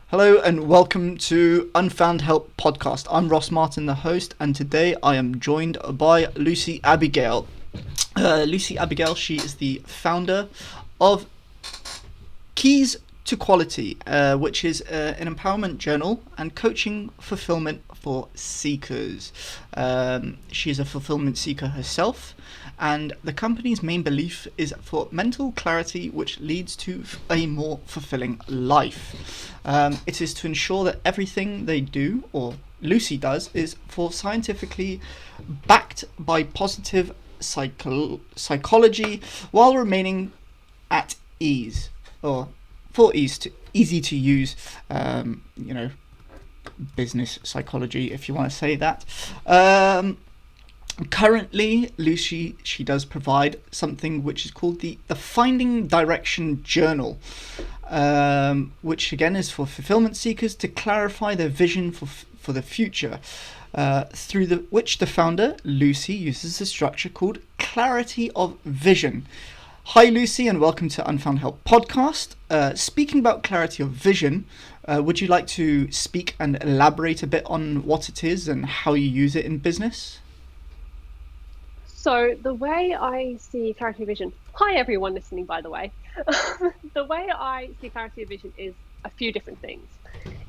Hello and welcome to Unfound Help podcast. I'm Ross Martin, the host, and today I am joined by Lucy Abigail. Lucy Abigail, she is the founder of Keys to Quality, which is an empowerment journal and coaching fulfillment for seekers. She is a fulfillment seeker herself, and the company's main belief is for mental clarity, which leads to a more fulfilling life. It is to ensure that everything they do, or Lucy does, is for scientifically backed by positive psychology while remaining at ease, or for easy to use, business psychology, if you want to say that. Currently, Lucy, she does provide something which is called the Finding Direction Journal, which again is for fulfillment seekers to clarify their vision for the future, through which the founder, Lucy, uses a structure called Clarity of Vision. Hi Lucy, and welcome to Unfound Help podcast. Speaking about clarity of vision, would you like to speak and elaborate a bit on what it is and how you use it in business? So the way I see clarity of vision, hi everyone listening, by the way. The way I see clarity of vision is a few different things.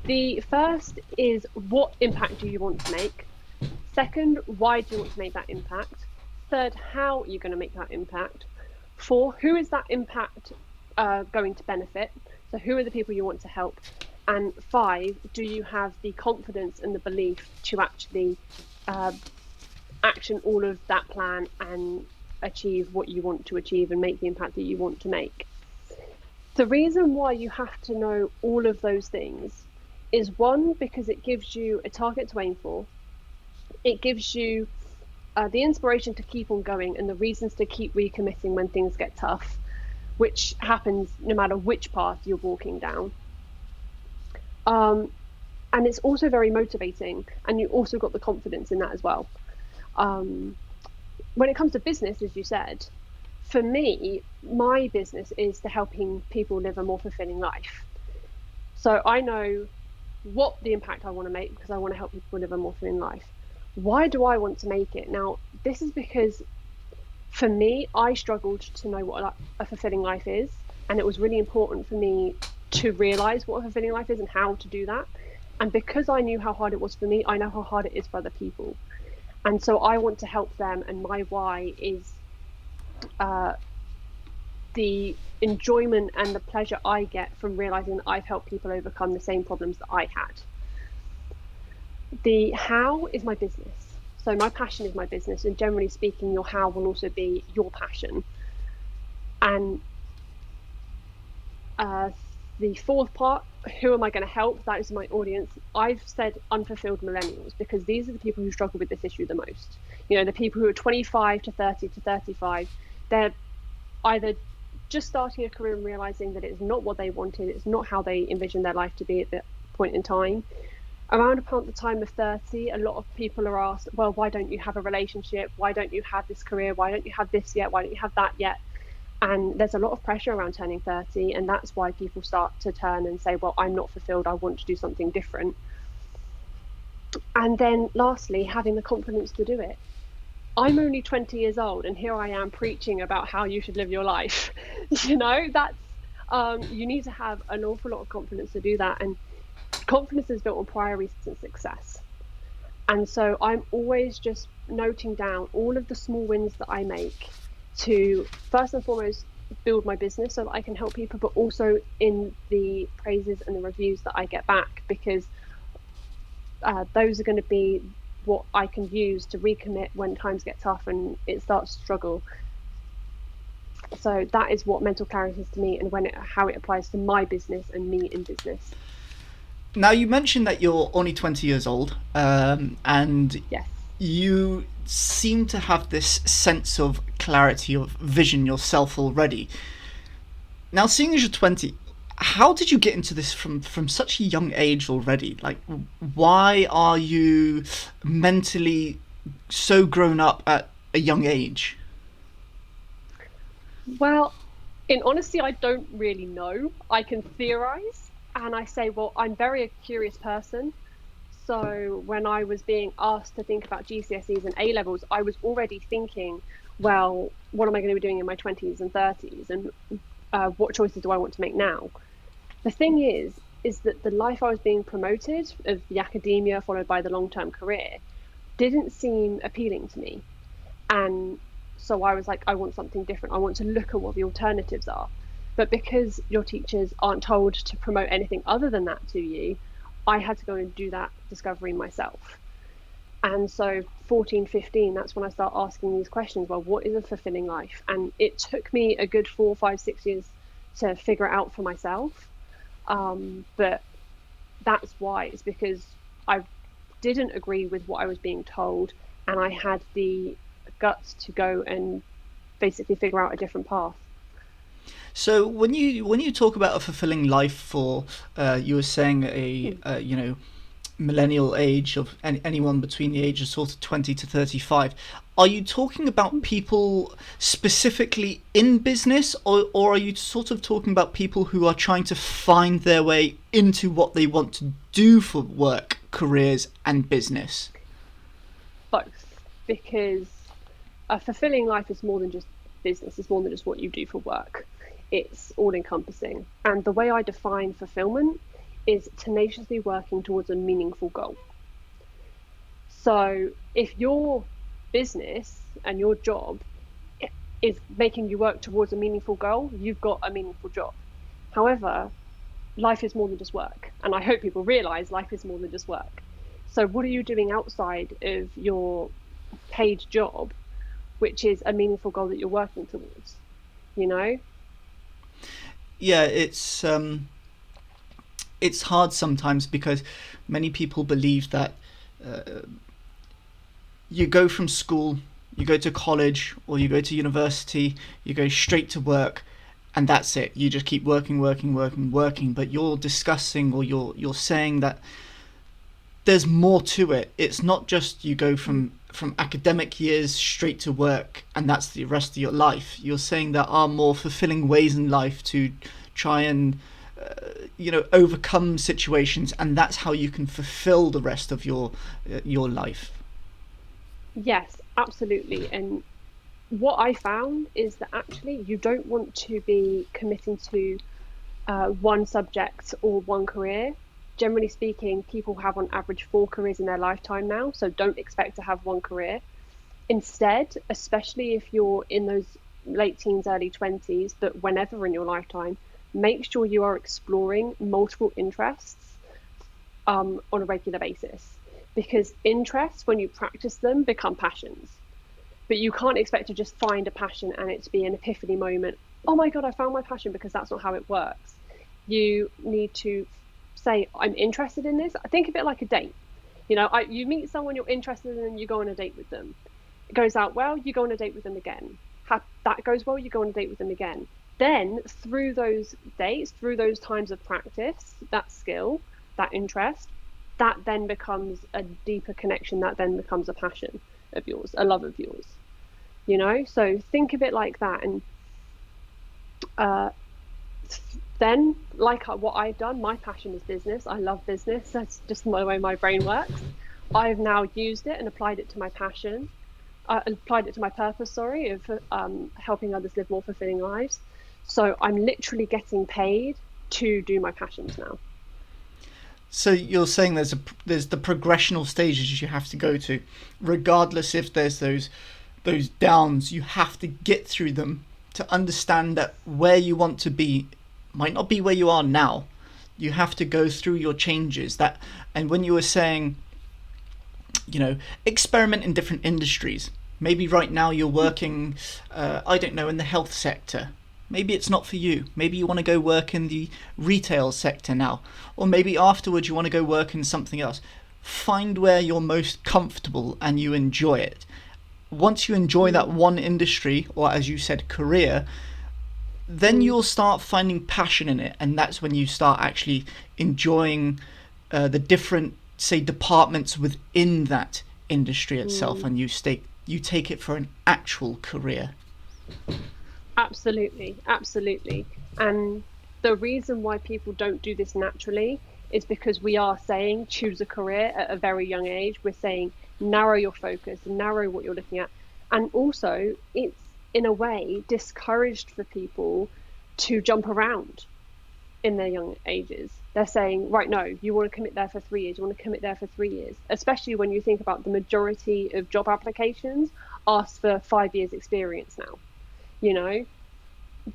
The first is, what impact do you want to make? Second, why do you want to make that impact? Third, how are you going to make that impact? Four, who is that impact going to benefit? So who are the people you want to help? And five, do you have the confidence and the belief to actually action all of that plan and achieve what you want to achieve and make the impact that you want to make? The reason why you have to know all of those things is, one, because it gives you a target to aim for. It gives you the inspiration to keep on going and the reasons to keep recommitting when things get tough, which happens no matter which path you're walking down. And it's also very motivating, and you also got the confidence in that as well. When it comes to business, as you said, for me, my business is to helping people live a more fulfilling life. So I know what the impact I want to make because I want to help people live a more fulfilling life. Why do I want to make it? Now, this is because for me, I struggled to know what a fulfilling life is. And it was really important for me to realize what a fulfilling life is and how to do that. And because I knew how hard it was for me, I know how hard it is for other people. And so I want to help them. And my why is the enjoyment and the pleasure I get from realizing that I've helped people overcome the same problems that I had. The how is my business. So my passion is my business, and generally speaking, your how will also be your passion. And the fourth part, who am I going to help? That is my audience. I've said unfulfilled millennials because these are the people who struggle with this issue the most. You know, the people who are 25 to 30 to 35, they're either just starting a career and realizing that it's not what they wanted, it's not how they envisioned their life to be at that point in time. Around about the time of 30, a lot of people are asked, well, why don't you have a relationship? Why don't you have this career? Why don't you have this yet? Why don't you have that yet? And there's a lot of pressure around turning 30, and that's why people start to turn and say, well, I'm not fulfilled, I want to do something different. And then lastly, having the confidence to do it. I'm only 20 years old, and here I am preaching about how you should live your life. That's you need to have an awful lot of confidence to do that. And confidence is built on prior recent success. And so I'm always just noting down all of the small wins that I make to, first and foremost, build my business so that I can help people, but also in the praises and the reviews that I get back, because those are going to be what I can use to recommit when times get tough and it starts to struggle. So that is what mental clarity is to me, and how it applies to my business and me in business. Now, you mentioned that you're only 20 years old, and Yes. you seem to have this sense of clarity of vision yourself already. Now, seeing as you're 20, how did you get into this from such a young age already? Like, why are you mentally so grown up at a young age? Well, in honesty, I don't really know. I can theorize, And I say, well, I'm very a curious person. So when I was being asked to think about GCSEs and A levels, I was already thinking, well, what am I going to be doing in my 20s and 30s? And what choices do I want to make now? The thing is that the life I was being promoted of the academia followed by the long-term career didn't seem appealing to me. And so I was like, I want something different. I want to look at what the alternatives are. But because your teachers aren't told to promote anything other than that to you, I had to go and do that discovery myself. And so 14, 15, that's when I start asking these questions. Well, what is a fulfilling life? And it took me a good 4, 5, 6 years to figure it out for myself. But that's why. It's because I didn't agree with what I was being told, and I had the guts to go and basically figure out a different path. So when you talk about a fulfilling life for, you were saying millennial age of anyone between the age of sort of 20 to 35, are you talking about people specifically in business, or are you sort of talking about people who are trying to find their way into what they want to do for work, careers and business? Both, because a fulfilling life is more than just business, it's more than just what you do for work. It's all encompassing. And the way I define fulfillment is tenaciously working towards a meaningful goal. So if your business and your job is making you work towards a meaningful goal, you've got a meaningful job. However, life is more than just work. And I hope people realize life is more than just work. So what are you doing outside of your paid job, which is a meaningful goal that you're working towards, you know? Yeah, it's hard sometimes because many people believe that you go from school, you go to college, or you go to university, you go straight to work, and that's it. You just keep working, working, working, working. But you're discussing, or you're saying that there's more to it. It's not just you go from academic years straight to work, and that's the rest of your life. You're saying there are more fulfilling ways in life to try and overcome situations, and that's how you can fulfill the rest of your life. Yes, absolutely. And what I found is that actually you don't want to be committing to one subject or one career. Generally speaking, people have on average 4 careers in their lifetime now, so don't expect to have one career. Instead, especially if you're in those late teens, early 20s, but whenever in your lifetime, make sure you are exploring multiple interests on a regular basis. Because interests, when you practice them, become passions. But you can't expect to just find a passion and it to be an epiphany moment. Oh my God, I found my passion, because that's not how it works. You need to say, I'm interested in this. I think of it like a date. You meet someone you're interested in and you go on a date with them. It goes out well, you go on a date with them again. That goes well, you go on a date with them again. Then through those dates, through those times of practice, that skill, that interest, that then becomes a deeper connection, that then becomes a passion of yours, a love of yours. So think of it like that. And uh, then, like what I've done, my passion is business. I love business. That's just the way my brain works. I've now used it and applied it to my passion. Applied it to my purpose, of helping others live more fulfilling lives. So I'm literally getting paid to do my passions now. So you're saying there's the progressional stages you have to go to, regardless if there's those downs. You have to get through them to understand that where you want to be might not be where you are now. You have to go through your changes. And when you were saying, experiment in different industries. Maybe right now you're working, I don't know, in the health sector. Maybe it's not for you. Maybe you want to go work in the retail sector now. Or maybe afterwards you want to go work in something else. Find where you're most comfortable and you enjoy it. Once you enjoy that one industry, or as you said, career, then you'll start finding passion in it. And that's when you start actually enjoying the different, say, departments within that industry itself, and you take it for an actual career. Absolutely. And The reason why people don't do this naturally is because we are saying choose a career at a very young age. We're saying narrow your focus, narrow what you're looking at. And also, it's in a way discouraged for people to jump around in their young ages. They're saying, right, no, you want to commit there for 3 years, you want to commit there for 3 years, especially when you think about the majority of job applications ask for 5 years experience now. You know,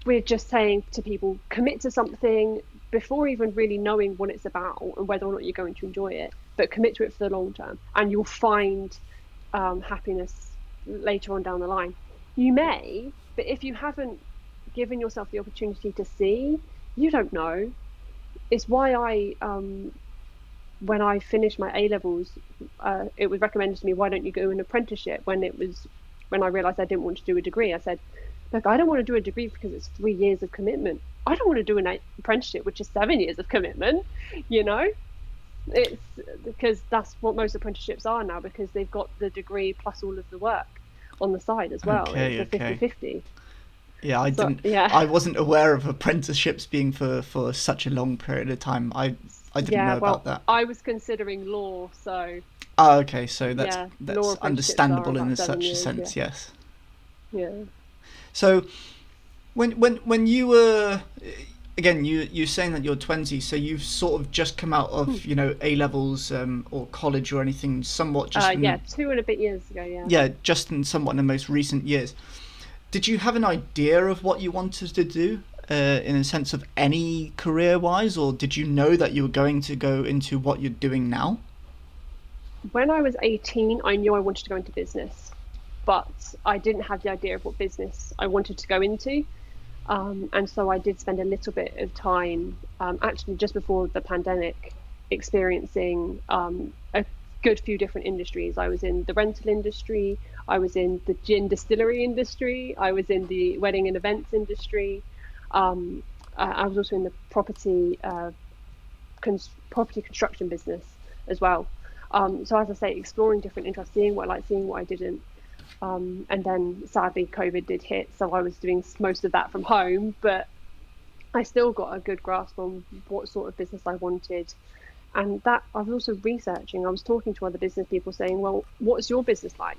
we're just saying to people, commit to something before even really knowing what it's about and whether or not you're going to enjoy it, but commit to it for the long term, and you'll find happiness later on down the line. You may, but if you haven't given yourself the opportunity to see, you don't know. It's why when I finished my A levels, it was recommended to me, why don't you go an apprenticeship? When I realised I didn't want to do a degree, I said, look, I don't want to do a degree because it's 3 years of commitment. I don't want to do an apprenticeship, which is 7 years of commitment. You know, it's because that's what most apprenticeships are now, because they've got the degree plus all of the work on the side as well. Okay, it's a 50-50. Yeah, I wasn't aware of apprenticeships being for such a long period of time. I didn't know about that. I was considering law, so. Oh, okay, so that's law understandable in such a sense, yes. Yeah. So, when you were, again, you're saying that you're 20, so you've sort of just come out of A levels or college or anything, somewhat just 2 and a bit years ago. Yeah, just in somewhat in the most recent years. Did you have an idea of what you wanted to do, in a sense of any career-wise, or did you know that you were going to go into what you're doing now? When I was 18, I knew I wanted to go into business, but I didn't have the idea of what business I wanted to go into. And so I did spend a little bit of time, actually just before the pandemic, experiencing a good few different industries. I was in the rental industry, I was in the gin distillery industry, I was in the wedding and events industry. I was also in the property construction business as well. So as I say, exploring different interests, seeing what I liked, seeing what I didn't. And then sadly COVID did hit, so I was doing most of that from home, but I still got a good grasp on what sort of business I wanted. And that I was also researching. I was talking to other business people saying, well, what's your business like?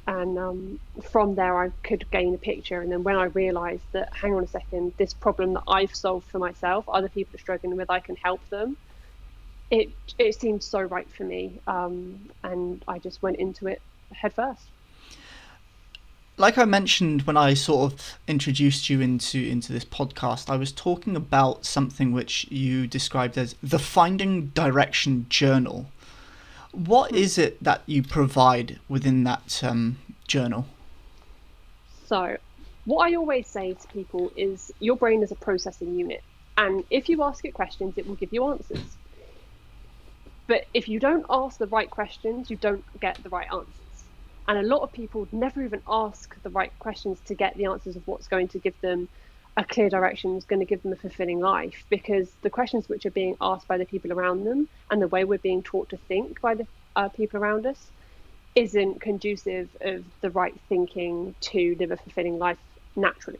And from there I could gain a picture. And then when I realized that, hang on a second, this problem that I've solved for myself, other people are struggling with, I can help them. It seemed so right for me. And I just went into it head first. Like I mentioned when I sort of introduced you into this podcast, I was talking about something which you described as the Finding Direction Journal. What is it that you provide within that journal? So, what I always say to people is your brain is a processing unit, and if you ask it questions, it will give you answers. But if you don't ask the right questions, you don't get the right answers. And a lot of people never even ask the right questions to get the answers of what's going to give them a clear direction, is going to give them a fulfilling life, because the questions which are being asked by the people around them and the way we're being taught to think by the people around us isn't conducive of the right thinking to live a fulfilling life naturally,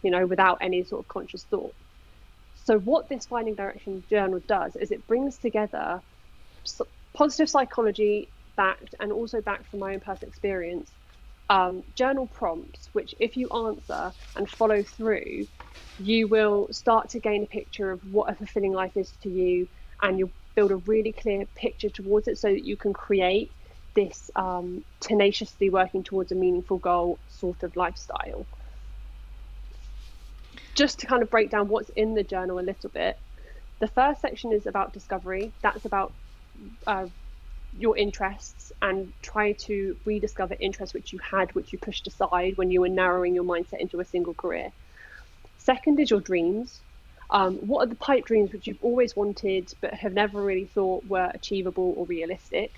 without any sort of conscious thought. So what this Finding Direction journal does is it brings together positive psychology backed, and also backed from my own personal experience, journal prompts, which if you answer and follow through, you will start to gain a picture of what a fulfilling life is to you, and you'll build a really clear picture towards it so that you can create this tenaciously working towards a meaningful goal sort of lifestyle. Just to kind of break down what's in the journal a little bit, the first section is about discovery. That's about your interests, and try to rediscover interests which you had, which you pushed aside when you were narrowing your mindset into a single career. Second is your dreams. What are the pipe dreams which you've always wanted but have never really thought were achievable or realistic?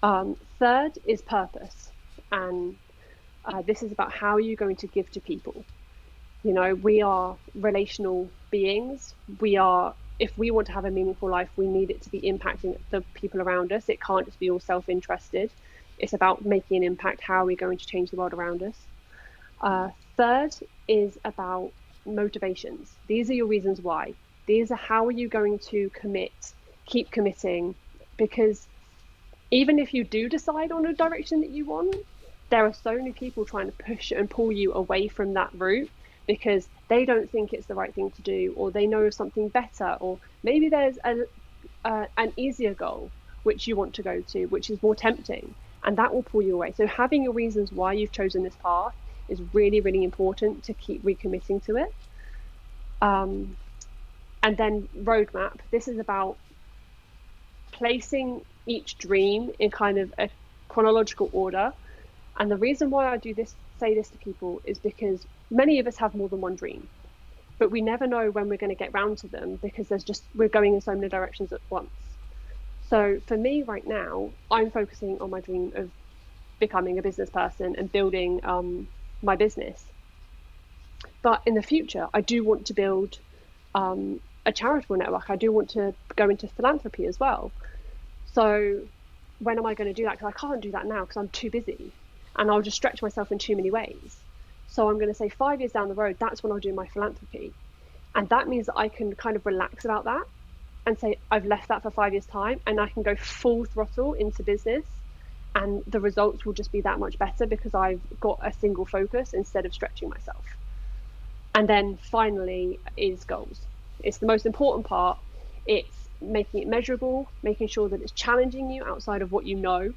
Third is purpose, and this is about how you're going to give to people. We are relational beings. If we want to have a meaningful life, we need it to be impacting the people around us. It can't just be all self-interested. It's about making an impact. How are we going to change the world around us? Third is about motivations. These are your reasons why. These are how are you going to keep committing, because even if you do decide on a direction that you want, there are so many people trying to push and pull you away from that route because they don't think it's the right thing to do, or they know of something better, or maybe there's an easier goal which you want to go to, which is more tempting, and that will pull you away. So having your reasons why you've chosen this path is really, really important to keep recommitting to it. And then roadmap. This is about placing each dream in kind of a chronological order. And the reason why I say this to people is because many of us have more than one dream, but we never know when we're going to get round to them because we're going in so many directions at once. So for me right now, I'm focusing on my dream of becoming a business person and building my business. But in the future, I do want to build a charitable network. I do want to go into philanthropy as well. So when am I going to do that? Because I can't do that now because I'm too busy and I'll just stretch myself in too many ways. So I'm going to say 5 years down the road, that's when I'll do my philanthropy. And that means that I can kind of relax about that and say, I've left that for 5 years' time and I can go full throttle into business. And the results will just be that much better because I've got a single focus instead of stretching myself. And then finally is goals. It's the most important part. It's making it measurable, making sure that it's challenging you outside of what you know,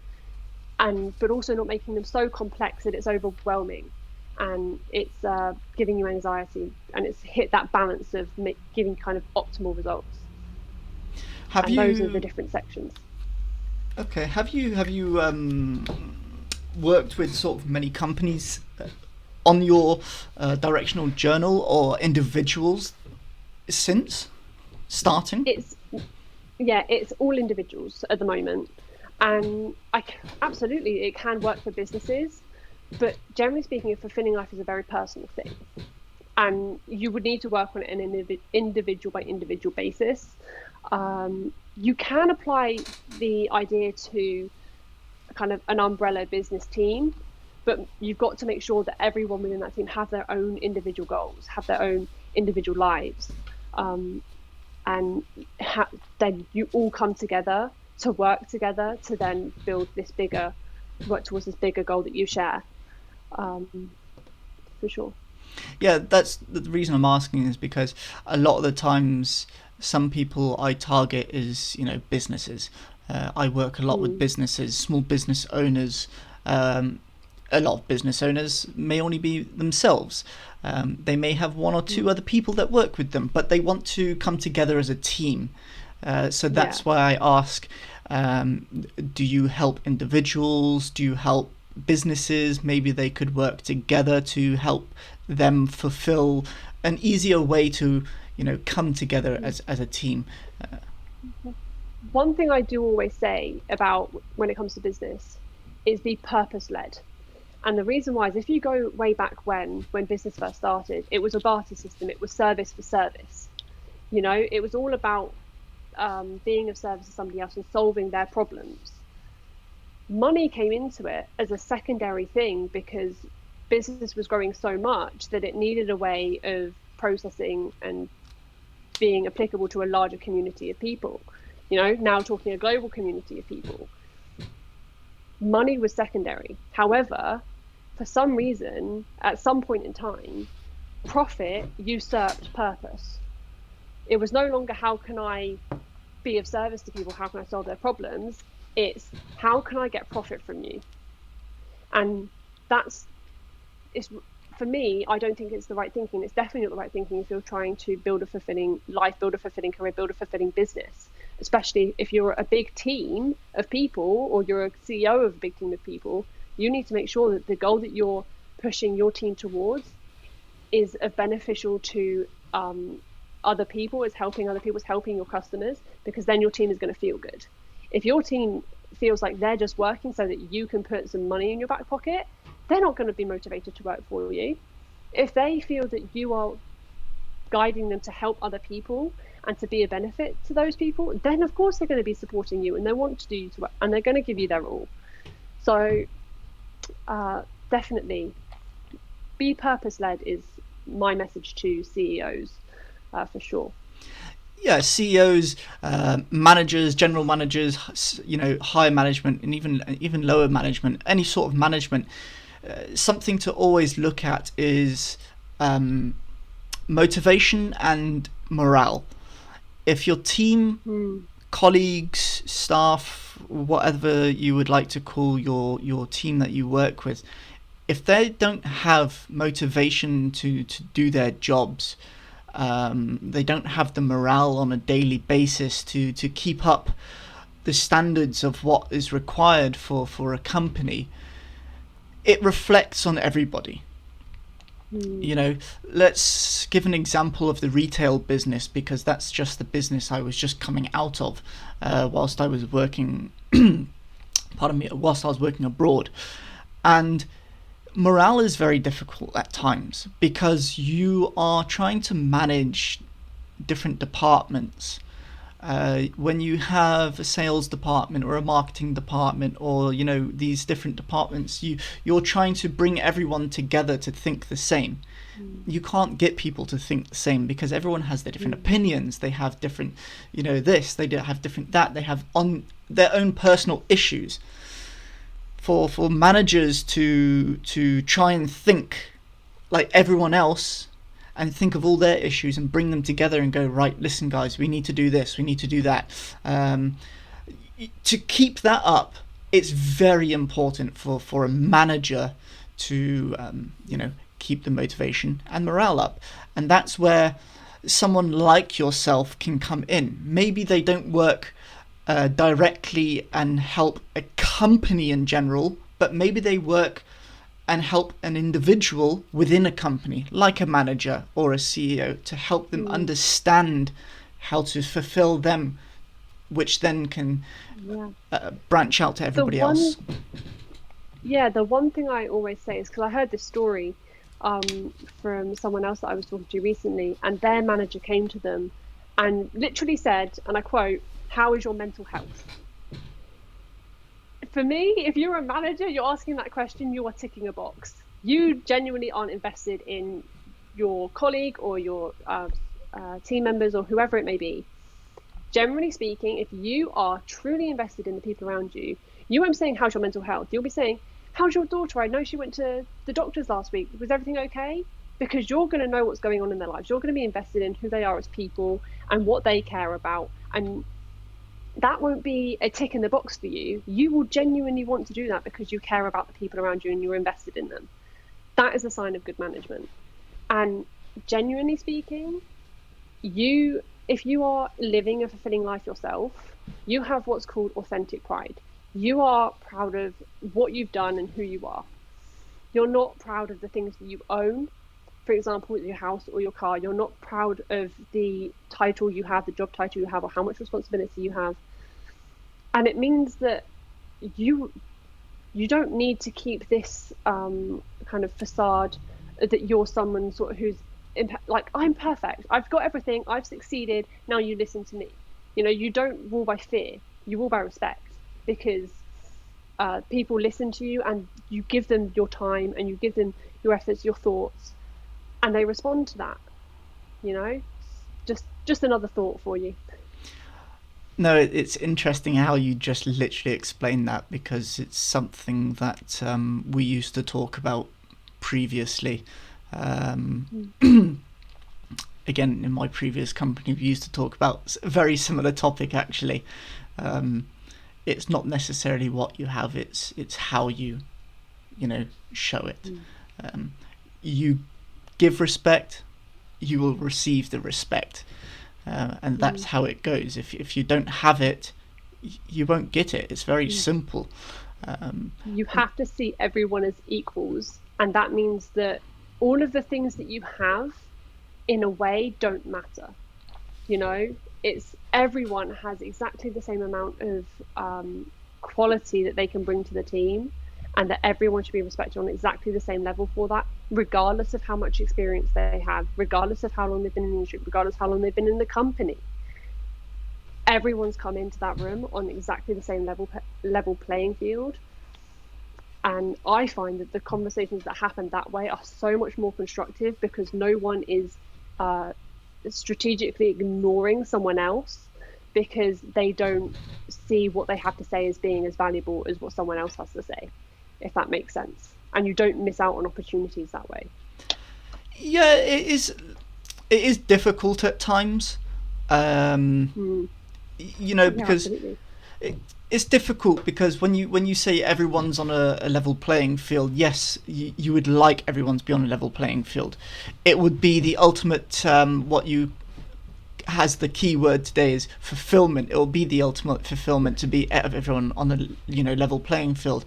but also not making them so complex that it's overwhelming and it's giving you anxiety, and it's hit that balance of giving kind of optimal results. Those are the different sections. Okay, have you worked with sort of many companies on your directional journal, or individuals since starting? It's all individuals at the moment, and absolutely it can work for businesses, but generally speaking, a fulfilling life is a very personal thing, and you would need to work on it on an individual by individual basis. You can apply the idea to kind of an umbrella business team, but you've got to make sure that everyone within that team have their own individual goals, have their own individual lives, and then you all come together to work together to then work towards this bigger goal that you share, for sure. Yeah, that's the reason I'm asking, is because a lot of the times some people I target is, businesses. I work a lot with businesses, small business owners. A lot of business owners may only be themselves. They may have one or two other people that work with them, but they want to come together as a team. So that's why I ask, do you help individuals? Do you help businesses? Maybe they could work together to help them fulfill an easier way to, come together as a team. One thing I do always say about when it comes to business is be purpose-led. And the reason why is, if you go way back when business first started, it was a barter system. It was service for service. It was all about being of service to somebody else and solving their problems. Money came into it as a secondary thing because business was growing so much that it needed a way of processing and being applicable to a larger community of people. Now talking a global community of people. Money was secondary. However, for some reason, at some point in time, profit usurped purpose. It was no longer how can I be of service to people, how can I solve their problems? It's how can I get profit from you? And for me, I don't think it's the right thinking. It's definitely not the right thinking if you're trying to build a fulfilling life, build a fulfilling career, build a fulfilling business, especially if you're a big team of people or you're a CEO of a big team of people. You need to make sure that the goal that you're pushing your team towards is beneficial to other people, is helping other people, is helping your customers, because then your team is going to feel good. If your team feels like they're just working so that you can put some money in your back pocket, they're not going to be motivated to work for you. If they feel that you are guiding them to help other people and to be a benefit to those people, then of course they're going to be supporting you and they want to do you to work and they're going to give you their all. So definitely be purpose-led is my message to CEOs for sure. Yeah, CEOs, managers, general managers, higher management, and even lower management, any sort of management. Something to always look at is motivation and morale. If your team, colleagues, staff, whatever you would like to call your team that you work with, if they don't have motivation to do their jobs, they don't have the morale on a daily basis to keep up the standards of what is required for a company, it reflects on everybody. Let's give an example of the retail business, because that's just the business I was just coming out of whilst I was working whilst I was working abroad. And morale is very difficult at times because you are trying to manage different departments. When you have a sales department or a marketing department, or these different departments, you're trying to bring everyone together to think the same. You can't get people to think the same because everyone has their different opinions. They have different, this, they have different that, they have on their own personal issues. For managers to try and think like everyone else and think of all their issues and bring them together and go, right, listen guys, we need to do this, we need to do that. To keep that up, it's very important for a manager to keep the motivation and morale up. And that's where someone like yourself can come in. Maybe they don't work directly and help a company in general, but maybe they work and help an individual within a company, like a manager or a CEO, to help them understand how to fulfill them, which then can branch out to everybody else. Yeah, the one thing I always say is, because I heard this story from someone else that I was talking to recently, and their manager came to them and literally said, and I quote, "How is your mental health?" For me, if you're a manager, you're asking that question, you are ticking a box. You genuinely aren't invested in your colleague or your team members or whoever it may be. Generally speaking, if you are truly invested in the people around you, you won't be saying, "How's your mental health?" You'll be saying, "How's your daughter? I know she went to the doctors last week. Was everything okay?" Because you're going to know what's going on in their lives. You're going to be invested in who they are as people and what they care about. And that won't be a tick in the box for you. You will genuinely want to do that because you care about the people around you and you're invested in them. That is a sign of good management. And genuinely speaking, if you are living a fulfilling life yourself, you have what's called authentic pride. You are proud of what you've done and who you are. You're not proud of the things that you own. For example, your house or your car. You're not proud of the title you have, the job title you have, or how much responsibility you have. And it means that you don't need to keep this kind of facade that you're someone sort of who's like, "I'm perfect, I've got everything, I've succeeded, now you listen to me." You don't rule by fear, you rule by respect, because people listen to you and you give them your time and you give them your efforts, your thoughts, and they respond to that. Just another thought for you. No, it's interesting how you just literally explained that, because it's something that we used to talk about previously. Again, in my previous company, we used to talk about a very similar topic, actually. It's not necessarily what you have, it's how you show it. You give respect, you will receive the respect. And that's how it goes. If you don't have it, you won't get it. It's very simple. You have to see everyone as equals, and that means that all of the things that you have, in a way, don't matter. It's everyone has exactly the same amount of quality that they can bring to the team, and that everyone should be respected on exactly the same level for that, regardless of how much experience they have, regardless of how long they've been in the industry, regardless of how long they've been in the company. Everyone's come into that room on exactly the same level playing field. And I find that the conversations that happen that way are so much more constructive because no one is strategically ignoring someone else because they don't see what they have to say as being as valuable as what someone else has to say, if that makes sense. And you don't miss out on opportunities that way. Yeah, it is. It is difficult at times. You know, because it's difficult because when you say everyone's on a level playing field, yes, you would like everyone to be on a level playing field. It would be the ultimate, what you has the key word today is fulfilment. It will be the ultimate fulfilment to be everyone on a level playing field.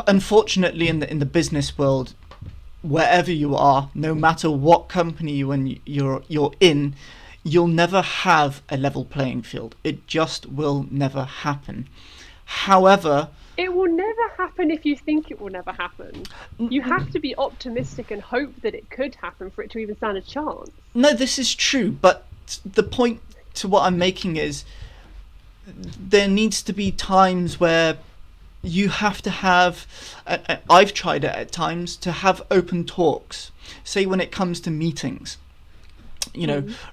Unfortunately, in the business world, wherever you are, no matter what company you're in, you'll never have a level playing field. It just will never happen. However, it will never happen if you think it will never happen. You have to be optimistic and hope that it could happen for it to even stand a chance. No, this is true, but the point to what I'm making is there needs to be times where you have to have, I've tried it at times, to have open talks. Say when it comes to meetings,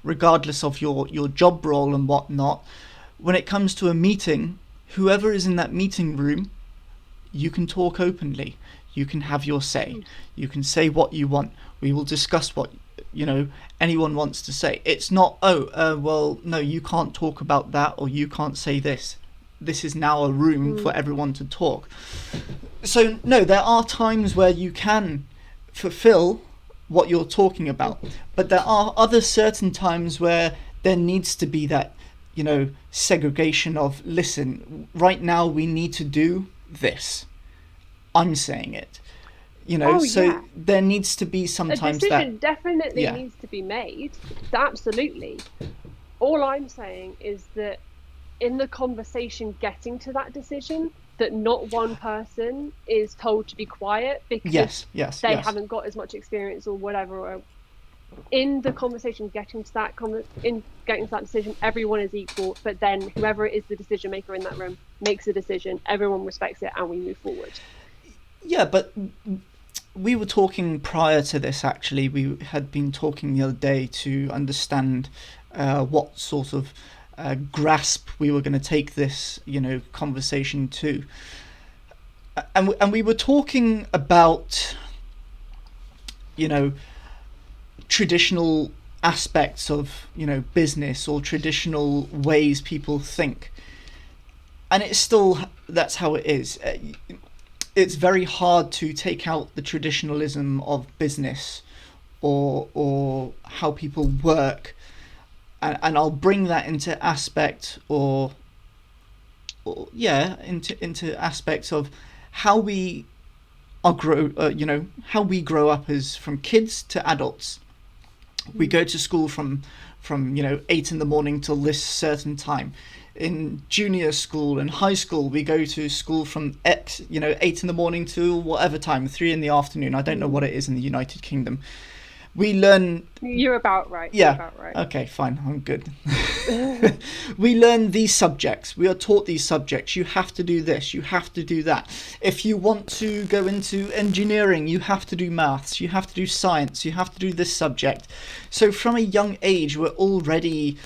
regardless of your job role and whatnot, when it comes to a meeting, whoever is in that meeting room, you can talk openly. You can have your say. You can say what you want. We will discuss what anyone wants to say. It's not, well, no, you can't talk about that, or you can't say this. This is now a room for everyone to talk. So no, there are times where you can fulfill what you're talking about, but there are other certain times where there needs to be that segregation of, listen, right now we need to do this. I'm saying it. There needs to be sometimes a decision definitely needs to be made. Absolutely. All I'm saying is that in the conversation getting to that decision, that not one person is told to be quiet because they haven't got as much experience or whatever. Or in the conversation getting to that decision, everyone is equal, but then whoever is the decision maker in that room makes a decision, everyone respects it, and we move forward. Yeah, but we were talking prior to this, actually. We had been talking the other day to understand what sort of grasp we were going to take this conversation to, and we were talking about traditional aspects of business or traditional ways people think, and it's still, that's how it is. It's very hard to take out the traditionalism of business or how people work. And I'll bring that into aspect into aspects of how we how we grow up as from kids to adults. We go to school from 8 in the morning till this certain time. In junior school and high school, we go to school from 8 in the morning to whatever time, 3 in the afternoon. I don't know what it is in the United Kingdom. We learn... You're about right. Yeah. You're about right. Okay, fine. I'm good. We learn these subjects. We are taught these subjects. You have to do this. You have to do that. If you want to go into engineering, you have to do maths. You have to do science. You have to do this subject. So from a young age, we're already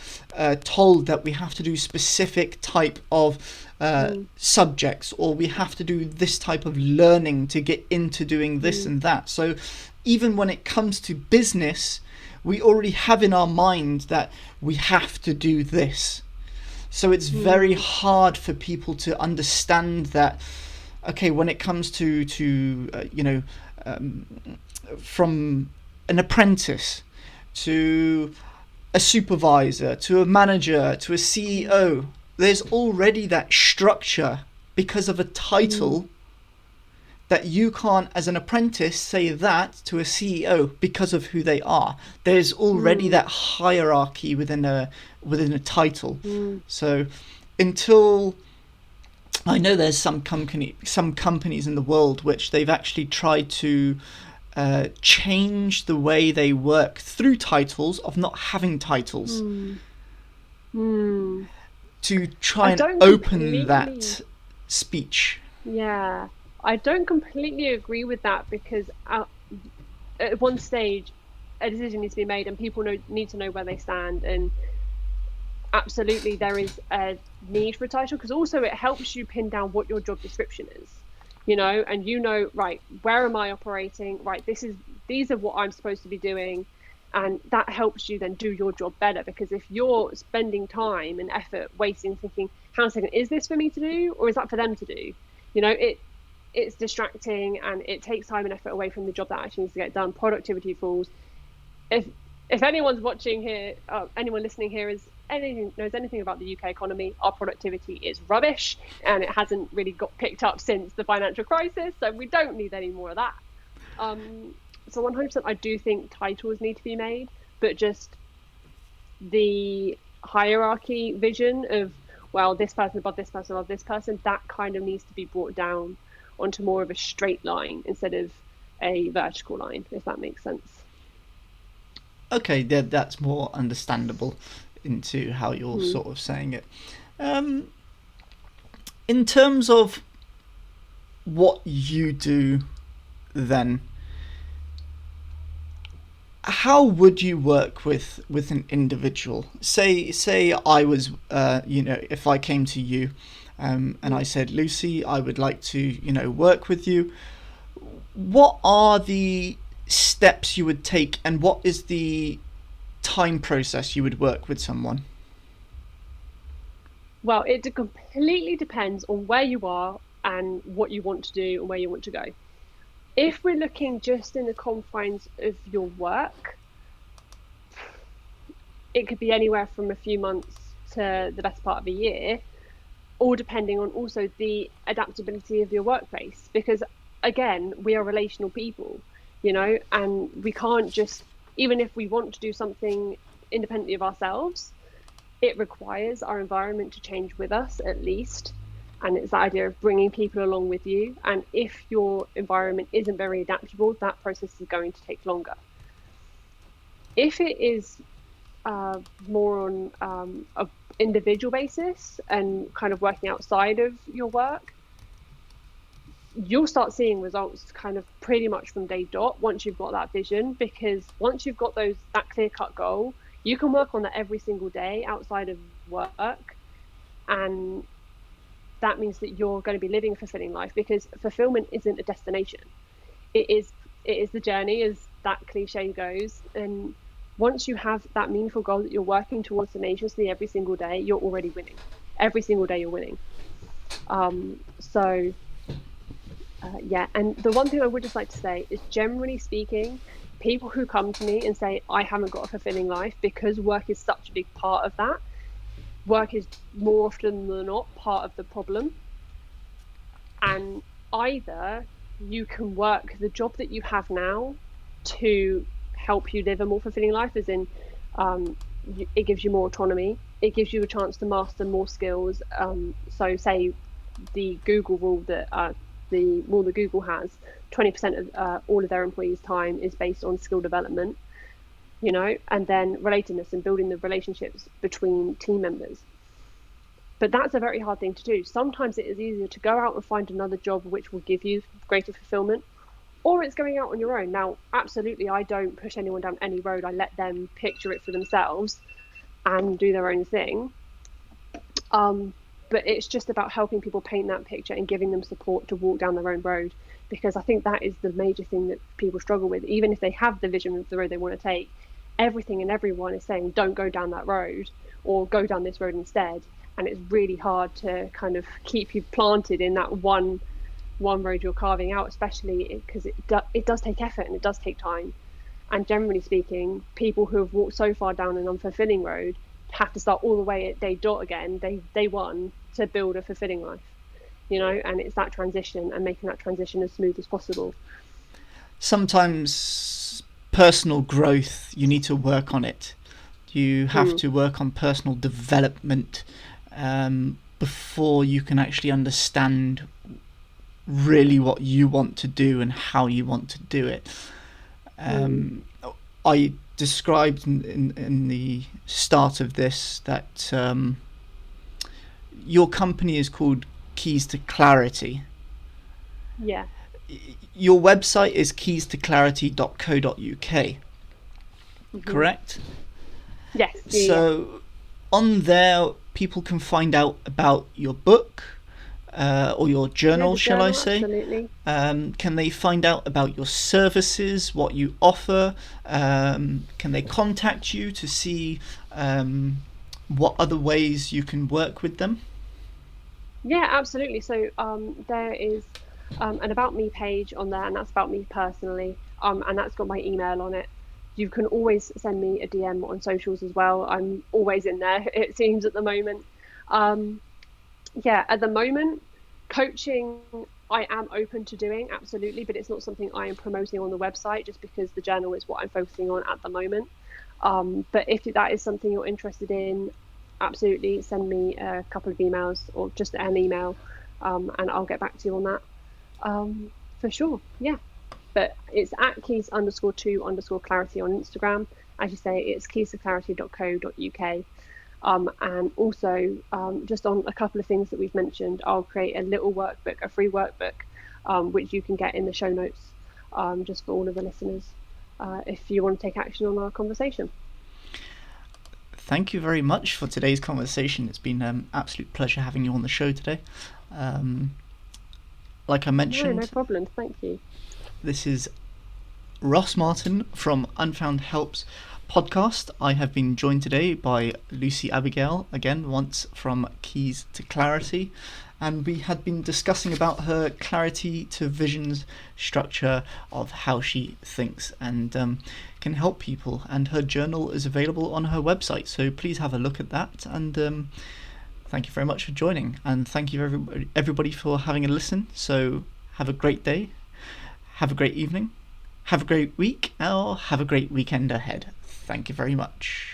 told that we have to do specific type of subjects, or we have to do this type of learning to get into doing this and that. So even when it comes to business, we already have in our mind that we have to do this. So it's very hard for people to understand that, okay, when it comes to from an apprentice to a supervisor to a manager to a CEO, there's already that structure because of a title that you can't, as an apprentice, say that to a CEO because of who they are. There's already that hierarchy within a title. So until, I know there's some companies in the world which they've actually tried to change the way they work through titles, of not having titles, to try and open that speech. Yeah. I don't completely agree with that because at one stage, a decision needs to be made, and people need to know where they stand. And absolutely, there is a need for a title because also it helps you pin down what your job description is, and right, where am I operating? Right, these are what I'm supposed to be doing. And that helps you then do your job better, because if you're spending time and effort wasting thinking, hang on a second, is this for me to do or is that for them to do? It's distracting and it takes time and effort away from the job that actually needs to get done. Productivity falls. If anyone's watching here, anyone listening here knows anything about the UK economy, our productivity is rubbish and it hasn't really got picked up since the financial crisis. So we don't need any more of that. So 100%, I do think titles need to be made, but just the hierarchy vision of, well, this person above this person above this person, that kind of needs to be brought down onto more of a straight line instead of a vertical line, if that makes sense. Okay, that's more understandable into how you're sort of saying it. In terms of what you do then, how would you work with an individual? Say I was, if I came to you and I said, Lucy, I would like to, work with you. What are the steps you would take, and what is the time process you would work with someone? Well, it completely depends on where you are and what you want to do and where you want to go. If we're looking just in the confines of your work, it could be anywhere from a few months to the best part of a year, all depending on also the adaptability of your workplace. Because again, we are relational people, and we can't just, even if we want to do something independently of ourselves, it requires our environment to change with us at least. And it's the idea of bringing people along with you. And if your environment isn't very adaptable, that process is going to take longer. If it is more on an individual basis and kind of working outside of your work, you'll start seeing results kind of pretty much from day dot once you've got that vision. Because once you've got that clear-cut goal, you can work on that every single day outside of work. And that means that you're going to be living a fulfilling life, because fulfillment isn't a destination. It is the journey, as that cliche goes. And once you have that meaningful goal that you're working towards tenaciously every single day, you're already winning. Every single day you're winning. Yeah. And the one thing I would just like to say is, generally speaking, people who come to me and say, I haven't got a fulfilling life, because work is such a big part of that. Work is more often than not part of the problem. And either you can work the job that you have now to help you live a more fulfilling life, as in it gives you more autonomy, it gives you a chance to master more skills. So say the Google rule that the rule that Google has, 20% of all of their employees' time is based on skill development, and then relatedness and building the relationships between team members. But that's a very hard thing to do. Sometimes it is easier to go out and find another job which will give you greater fulfillment, or it's going out on your own. Now, absolutely, I don't push anyone down any road. I let them picture it for themselves and do their own thing. But it's just about helping people paint that picture and giving them support to walk down their own road, because I think that is the major thing that people struggle with. Even if they have the vision of the road they want to take, everything and everyone is saying, don't go down that road, or go down this road instead. And it's really hard to kind of keep you planted in that one road you're carving out, especially because it does take effort and it does take time. And generally speaking, people who have walked so far down an unfulfilling road have to start all the way at day dot again, day one, to build a fulfilling life, and it's that transition and making that transition as smooth as possible. Sometimes personal growth, you need to work on it. You have to work on personal development before you can actually understand really what you want to do and how you want to do it. I described in the start of this that your company is called Keys to Clarity. Yeah. Your website is keystoclarity.co.uk, Hmm. correct? Yes. Yeah. So on there, people can find out about your book, or your Yeah. journal, The shall I journal, say? absolutely. Can they find out about your services, what you offer? Can they contact you to see what other ways you can work with them? Yeah, absolutely. So there is an about me page on there, and that's about me personally. And that's got my email on it. You can always send me a DM on socials as well. I'm always in there, it seems, at the moment. Um, yeah, at the moment, coaching I am open to doing, absolutely, but it's not something I am promoting on the website just because the journal is what I'm focusing on at the moment. But if that is something you're interested in, absolutely send me a couple of emails or just an email, and I'll get back to you on that. For sure. Yeah. But it's at keys_to_clarity on Instagram. As you say, it's keys_to_clarity.co.uk. And also, just on a couple of things that we've mentioned, I'll create a little workbook, a free workbook, which you can get in the show notes, just for all of the listeners, if you want to take action on our conversation. Thank you very much for today's conversation. It's been an absolute pleasure having you on the show today. Um, like I No, no mentioned, problem. Thank you. this is Ross Martin from Unfound Helps podcast. I have been joined today by Lucy Abigail, again, once from Keys to Clarity, and we had been discussing about her clarity to visions structure of how she thinks and can help people. And her journal is available on her website, so please have a look at that. And thank you very much for joining, and thank you everybody for having a listen. So have a great day, have a great evening, have a great week, or have a great weekend ahead. Thank you very much.